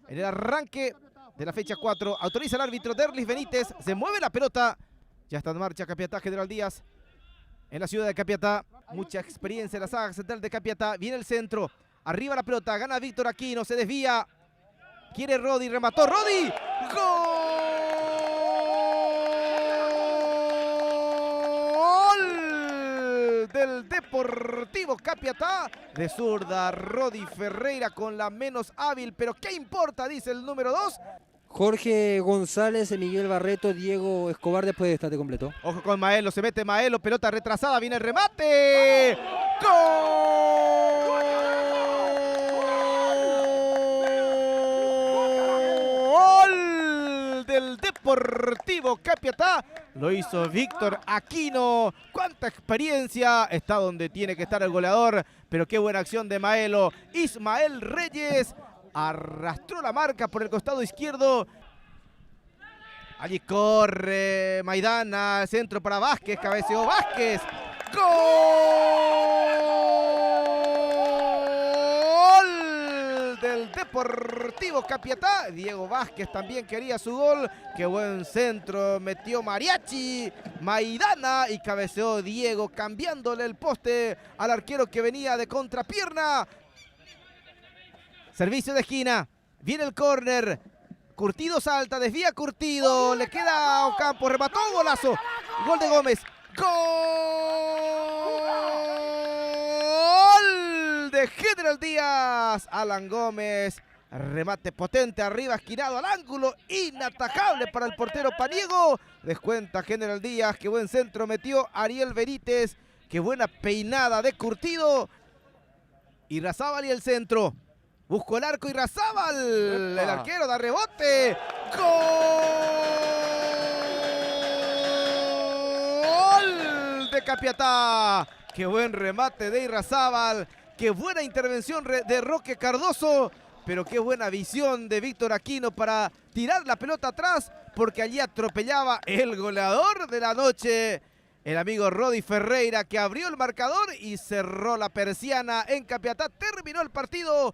En el arranque de la fecha 4, autoriza el árbitro Derlis Benítez, se mueve la pelota. Ya está en marcha Capiatá, General Díaz. En la ciudad de Capiatá, mucha experiencia en la saga central de Capiatá. Viene el centro, arriba la pelota, gana Víctor Aquino, se desvía. Quiere Rodi, remató Rodi. ¡Gol del Deportivo Capiatá! De zurda, Rodi Ferreira con la menos hábil, pero ¿qué importa? Dice el número 2. Jorge González, Miguel Barreto, Diego Escobar después de estate completo. Ojo con Maelo, se mete Maelo, pelota retrasada, viene el remate. ¡Gol del Deportivo Capiatá! Lo hizo Víctor Aquino. ¡Cuánta experiencia! Está donde tiene que estar el goleador, pero qué buena acción de Maelo. Ismael Reyes arrastró la marca por el costado izquierdo. Allí corre Maidana, centro para Vázquez, cabeceó Vázquez. ¡Gol del Deportivo Capiatá! Diego Vázquez también quería su gol. Qué buen centro, metió Mariachi, Maidana y cabeceó Diego, cambiándole el poste al arquero que venía de contrapierna. Servicio de esquina, viene el córner. Curtido salta, desvía Curtido, le queda a Ocampo, remató, golazo. Gol de Gómez. Gol de General Díaz. Alan Gómez, remate potente arriba, esquinado al ángulo, inatajable para el portero Paniego. Descuenta General Díaz, qué buen centro metió Ariel Benítez, qué buena peinada de Curtido. Y Irrazábal y el centro. Buscó el arco Irrazábal. El arquero da rebote. ¡Gol de Capiatá! ¡Qué buen remate de Irrazábal! ¡Qué buena intervención de Roque Cardoso! Pero qué buena visión de Víctor Aquino para tirar la pelota atrás, porque allí atropellaba el goleador de la noche, el amigo Rodi Ferreira, que abrió el marcador y cerró la persiana en Capiatá. Terminó el partido.